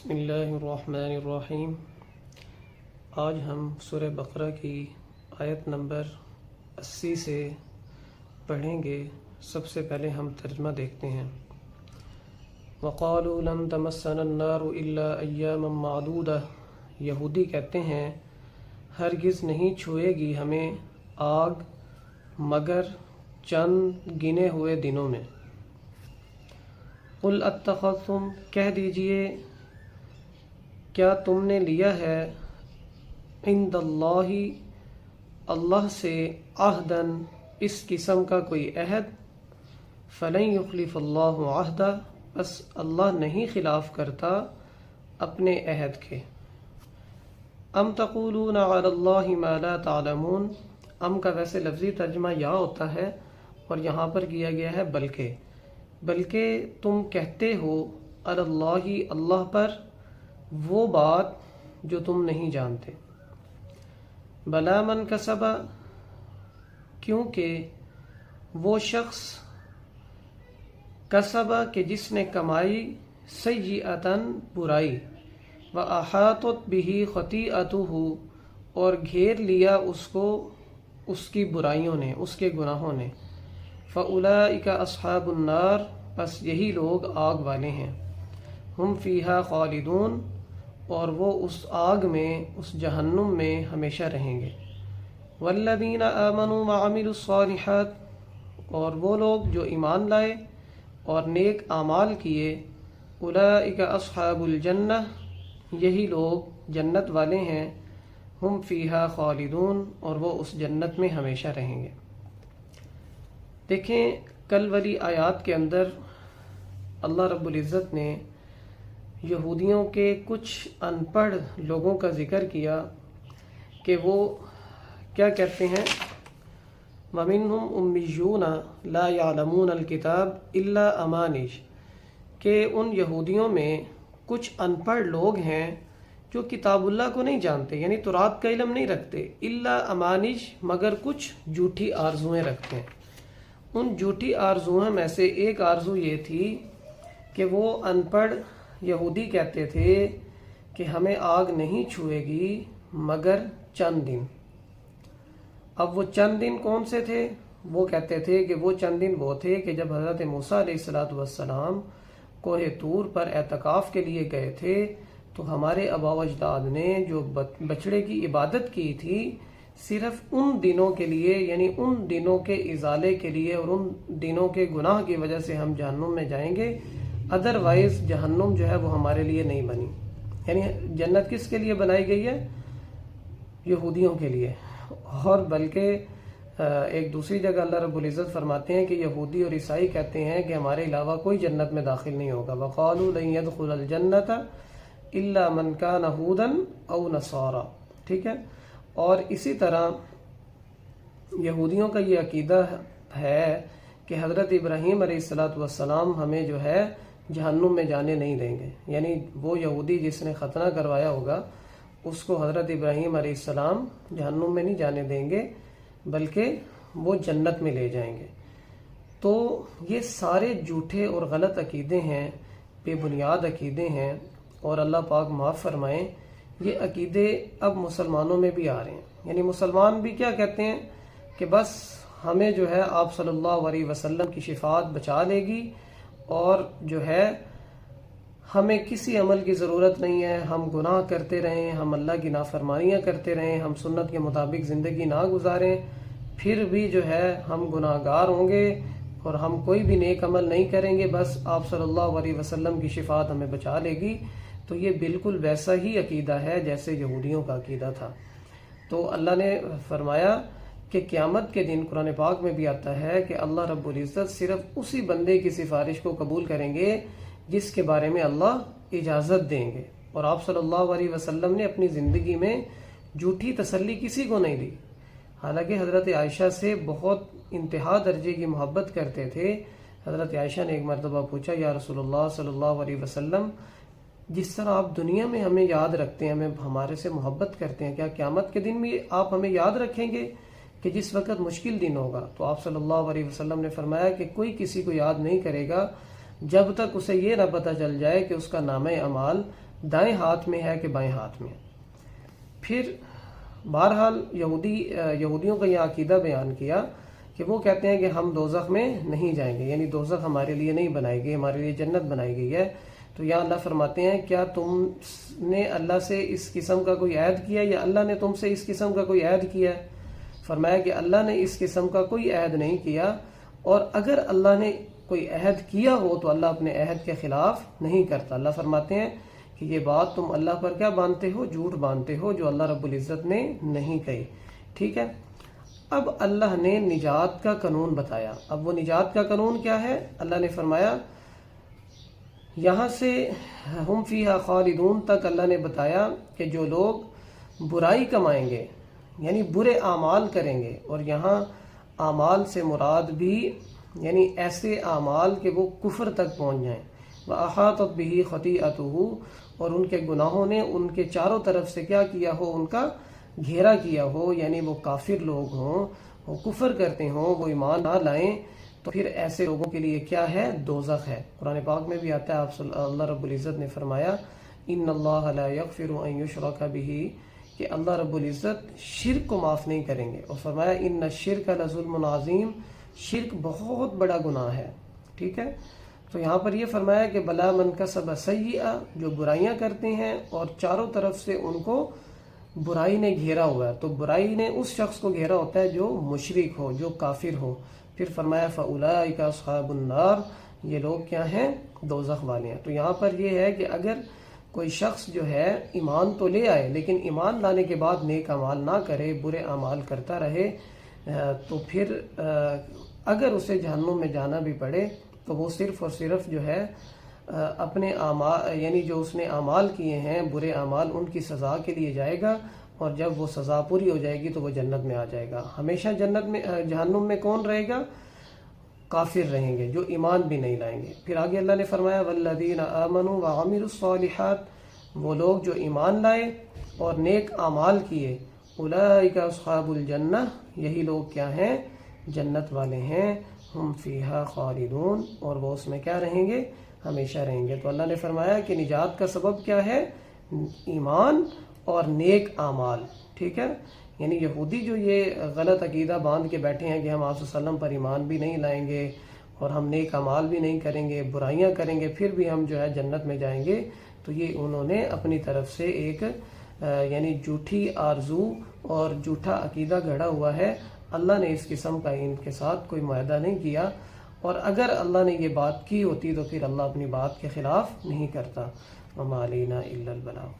بسم اللہ الرحمن الرحیم۔ آج ہم سورہ بقرہ کی آیت نمبر 80 سے پڑھیں گے۔ سب سے پہلے ہم ترجمہ دیکھتے ہیں۔ وَقَالُوا لَن تَمَسَّنَا النَّارُ إِلَّا أَيَّامًا مَّعْدُودَةً، یہودی کہتے ہیں ہرگز نہیں چھوئے گی ہمیں آگ مگر چند گنے ہوئے دنوں میں۔ قُلْ اتَّخَذْتُمْ، کہہ دیجئے کیا تم نے لیا ہے عند اللہ، اللہ سے عہداً، اس قسم کا کوئی عہد؟ فلن یخلف اللہ عہدہ، بس اللہ نہیں خلاف کرتا اپنے عہد کے۔ ام تقولون علی اللہ ما لا تعلمون، ام کا ویسے لفظی ترجمہ یا ہوتا ہے اور یہاں پر کیا گیا ہے بلکہ تم کہتے ہو علی اللہ، اللہ پر وہ بات جو تم نہیں جانتے۔ بلا من کسب، کیونکہ وہ شخص کسب کہ جس نے کمائی سیئۃً برائی، وَأَحَاطَتْ بِهِ خَطِیئَتُهُ اور گھیر لیا اس کو اس کی برائیوں نے، اس کے گناہوں نے۔ فَأُولَئِکَ أَصْحَابُ النَّارِ، بس یہی لوگ آگ والے ہیں۔ ہم فیہا خالدون، اور وہ اس آگ میں، اس جہنم میں ہمیشہ رہیں گے۔ والذین آمنوا وعملوا الصالحات، اور وہ لوگ جو ایمان لائے اور نیک اعمال کیے، اولئک اصحاب الجنہ، یہی لوگ جنت والے ہیں۔ ہم فیہا خالدون، اور وہ اس جنت میں ہمیشہ رہیں گے۔ دیکھیں کل والی آیات کے اندر اللہ رب العزت نے یہودیوں کے کچھ ان پڑھ لوگوں کا ذکر کیا کہ وہ کیا کہتے ہیں، وَمِنْهُمْ أُمِّيُّونَ لَا يَعْلَمُونَ الْكِتَابَ إِلَّا أَمَانِيَّ، کہ ان یہودیوں میں کچھ ان پڑھ لوگ ہیں جو کتاب اللہ کو نہیں جانتے، یعنی تورات کا علم نہیں رکھتے، الا امانج، مگر کچھ جھوٹی آرزویں رکھتے ہیں۔ ان جھوٹی آرزوؤں میں سے ایک آرزو یہ تھی کہ وہ ان پڑھ یہودی کہتے تھے کہ ہمیں آگ نہیں چھوئے گی مگر چند دن۔ اب وہ چند دن کون سے تھے؟ وہ کہتے تھے کہ وہ چند دن وہ تھے کہ جب حضرت موسیٰ علیہ السلام کوہ طور پر اعتکاف کے لیے گئے تھے تو ہمارے آبا و اجداد نے جو بچڑے کی عبادت کی تھی صرف ان دنوں کے لیے، یعنی ان دنوں کے ازالے کے لیے، اور ان دنوں کے گناہ کی وجہ سے ہم جہنم میں جائیں گے، ادروائز جہنم جو ہے وہ ہمارے لیے نہیں بنی۔ یعنی جنت کس کے لیے بنائی گئی ہے؟ یہودیوں کے لیے۔ اور بلکہ ایک دوسری جگہ اللہ رب العزت فرماتے ہیں کہ یہودی اور عیسائی کہتے ہیں کہ ہمارے علاوہ کوئی جنت میں داخل نہیں ہوگا۔ وَقَالُوا لَن يَدْخُلَ الْجَنَّةَ إِلَّا مَنْ كَانَ هُودًا أَوْ نَصَارَىٰ، ٹھیک ہے۔ اور اسی طرح یہودیوں کا یہ عقیدہ ہے کہ حضرت ابراہیم علیہ السلام ہمیں جو ہے جہنم میں جانے نہیں دیں گے، یعنی وہ یہودی جس نے ختنہ کروایا ہوگا اس کو حضرت ابراہیم علیہ السلام جہنم میں نہیں جانے دیں گے بلکہ وہ جنت میں لے جائیں گے۔ تو یہ سارے جھوٹے اور غلط عقیدے ہیں، بے بنیاد عقیدے ہیں، اور اللہ پاک معاف فرمائیں یہ عقیدے اب مسلمانوں میں بھی آ رہے ہیں۔ یعنی مسلمان بھی کیا کہتے ہیں کہ بس ہمیں جو ہے آپ صلی اللہ علیہ وسلم کی شفاعت بچا لے گی، اور جو ہے ہمیں کسی عمل کی ضرورت نہیں ہے، ہم گناہ کرتے رہیں، ہم اللہ کی نافرمانیاں کرتے رہیں، ہم سنت کے مطابق زندگی نہ گزاریں، پھر بھی جو ہے ہم گناہ گار ہوں گے اور ہم کوئی بھی نیک عمل نہیں کریں گے، بس آپ صلی اللہ علیہ وسلم کی شفاعت ہمیں بچا لے گی۔ تو یہ بالکل ویسا ہی عقیدہ ہے جیسے یہودیوں کا عقیدہ تھا۔ تو اللہ نے فرمایا کہ قیامت کے دن قرآن پاک میں بھی آتا ہے کہ اللہ رب العزت صرف اسی بندے کی سفارش کو قبول کریں گے جس کے بارے میں اللہ اجازت دیں گے، اور آپ صلی اللہ علیہ وسلم نے اپنی زندگی میں جھوٹی تسلی کسی کو نہیں دی۔ حالانکہ حضرت عائشہ سے بہت انتہا درجے کی محبت کرتے تھے۔ حضرت عائشہ نے ایک مرتبہ پوچھا، یا رسول اللہ صلی اللہ علیہ وسلم، جس طرح آپ دنیا میں ہمیں یاد رکھتے ہیں، ہمیں ہمارے سے محبت کرتے ہیں، کیا قیامت کے دن بھی آپ ہمیں یاد رکھیں گے کہ جس وقت مشکل دن ہوگا؟ تو آپ صلی اللہ علیہ وسلم نے فرمایا کہ کوئی کسی کو یاد نہیں کرے گا جب تک اسے یہ نہ پتہ چل جائے کہ اس کا نامہ اعمال دائیں ہاتھ میں ہے کہ بائیں ہاتھ میں. پھر بہرحال یہودیوں کا یہ عقیدہ بیان کیا کہ وہ کہتے ہیں کہ ہم دوزخ میں نہیں جائیں گے، یعنی دوزخ ہمارے لیے نہیں بنائی گئی، ہمارے لیے جنت بنائی گئی ہے. تو یہاں اللہ فرماتے ہیں کیا تم نے اللہ سے اس قسم کا کوئی عہد کیا یا اللہ نے تم سے اس قسم کا کوئی عہد کیا ہے؟ فرمایا کہ اللہ نے اس قسم کا کوئی عہد نہیں کیا، اور اگر اللہ نے کوئی عہد کیا ہو تو اللہ اپنے عہد کے خلاف نہیں کرتا. اللہ فرماتے ہیں کہ یہ بات تم اللہ پر کیا باندھتے ہو؟ جھوٹ باندھتے ہو جو اللہ رب العزت نے نہیں کہی. ٹھیک ہے. اب اللہ نے نجات کا قانون بتایا. اب وہ نجات کا قانون کیا ہے؟ اللہ نے فرمایا یہاں سے ہم فیہا خالدون تک اللہ نے بتایا کہ جو لوگ برائی کمائیں گے یعنی برے اعمال کریں گے، اور یہاں اعمال سے مراد بھی یعنی ایسے اعمال کہ وہ کفر تک پہنچ جائیں. وَأَحَاطَتْ بِهِ خَطِيئَتُهُ، اور ان کے گناہوں نے ان کے چاروں طرف سے کیا کیا ہو؟ ان کا گھیرا کیا ہو. یعنی وہ کافر لوگ ہوں، وہ کفر کرتے ہوں، وہ ایمان نہ لائیں، تو پھر ایسے لوگوں کے لیے کیا ہے؟ دوزخ ہے. قرآن پاک میں بھی آتا ہے، اللہ رب العزت نے فرمایا ان اللہ لا یغفر ان یشرک بہ، کہ اللہ رب العزت شرک کو معاف نہیں کریں گے، اور فرمایا ان الشرک لظلم عظیم، شرک بہت بڑا گناہ ہے. ٹھیک ہے. تو یہاں پر یہ فرمایا کہ بلا من کسب سیئہ، جو برائیاں کرتے ہیں اور چاروں طرف سے ان کو برائی نے گھیرا ہوا ہے، تو برائی نے اس شخص کو گھیرا ہوتا ہے جو مشرک ہو، جو کافر ہو. پھر فرمایا فَأُولَٰئِكَ أَصْحَابُ النَّارِ، یہ لوگ کیا ہیں؟ دوزخ والے ہیں. تو یہاں پر یہ ہے کہ اگر کوئی شخص جو ہے ایمان تو لے آئے لیکن ایمان لانے کے بعد نیک اعمال نہ کرے، برے اعمال کرتا رہے، تو پھر اگر اسے جہنم میں جانا بھی پڑے تو وہ صرف اور صرف جو ہے اپنے اعمال یعنی جو اس نے اعمال کیے ہیں برے اعمال، ان کی سزا کے لیے جائے گا، اور جب وہ سزا پوری ہو جائے گی تو وہ جنت میں آ جائے گا. ہمیشہ جہنم میں کون رہے گا؟ کافر رہیں گے جو ایمان بھی نہیں لائیں گے. پھر آگے اللہ نے فرمایا والذین آمنوا وعملوا الصالحات، وہ لوگ جو ایمان لائے اور نیک اعمال کیے، اولئک اصحاب الجنہ، یہی لوگ کیا ہیں؟ جنت والے ہیں. ہم فیہا خالدون، اور وہ اس میں کیا رہیں گے؟ ہمیشہ رہیں گے. تو اللہ نے فرمایا کہ نجات کا سبب کیا ہے؟ ایمان اور نیک اعمال. ٹھیک ہے. یعنی یہودی جو یہ غلط عقیدہ باندھ کے بیٹھے ہیں کہ ہم آپ صلی اللہ علیہ وسلم پر ایمان بھی نہیں لائیں گے اور ہم نیک اعمال بھی نہیں کریں گے، برائیاں کریں گے، پھر بھی ہم جو ہے جنت میں جائیں گے، تو یہ انہوں نے اپنی طرف سے ایک یعنی جھوٹی آرزو اور جھوٹا عقیدہ گھڑا ہوا ہے. اللہ نے اس قسم کا ان کے ساتھ کوئی معاہدہ نہیں کیا، اور اگر اللہ نے یہ بات کی ہوتی تو پھر اللہ اپنی بات کے خلاف نہیں کرتا. وما علینا الا البلاغ.